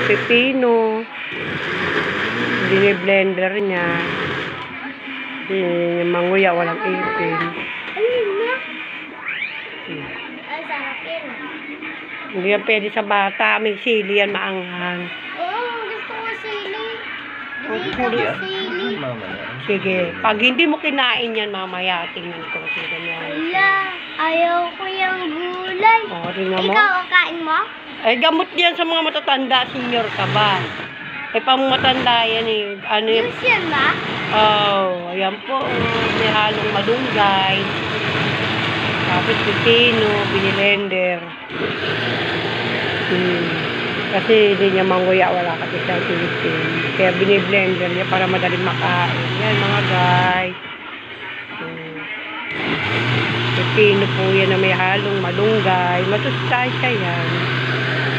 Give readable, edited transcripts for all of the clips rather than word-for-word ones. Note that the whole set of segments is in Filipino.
pipino. Bini-blender niya. Manguya, walang ipin. Ayun na. Ay, sarap yun. Hindi yan pwede sa bata. May sili yan, maanghang. Oo, gusto ko sili. Gusto Hindi. ko sili. Sige. Pag hindi mo kinain yan, mamaya, tingnan ko kasi ganyan. Wala. Ayaw ko yung gulay. O, tingnan mo. Ikaw, ang kain mo? Ay, gamot yan sa mga matatanda. Senior ka ba? Eh, pang matanda yan eh. Ano yun? Juice yan ba? Oh, ayan po. May halong malunggay. Tapos pipino, binilender. Kasi hindi niya manguya, wala kasi sa Philippine. Kaya biniblender niya para madaling makain. Yan mga guys. Pipino po yan na may halong malunggay. Masustansya yan.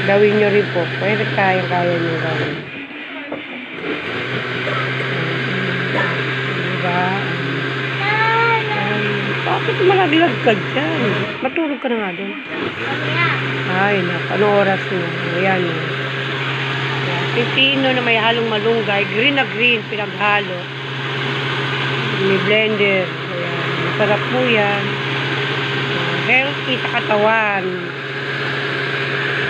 Gawin nyo rin po. Pwede kaya nyo gawin. Diba? Bakit malaglag ka dyan? Matulog ka na nga doon. Ay, anong oras na? Ayan. Pipino na may halong malunggay. Green na green, pinaghalo. May blender. Ayan. Masarap po yan. Healthy sa katawan.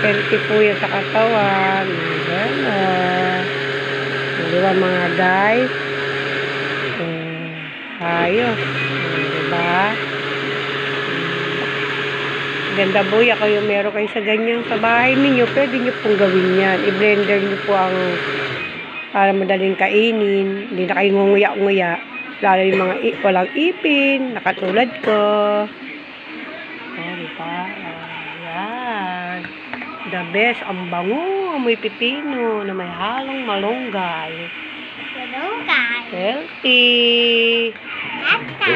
Healthy po yan sa katawan. Ayan. Diba mga guys? Ayos. Diba? Ganda po yan. Kayo meron kayo sa ganyan sa bahay ninyo. Pwede nyo pong gawin yan. I-blender nyo po ang para madaling kainin. Hindi na kayo ngunguya-nguya. Lalo yung mga walang ipin. Nakatulad ko. Diba? Ayan. The best. Ang bango. Amoy pipino na may halong malunggay. Malunggay. Healthy. Ata.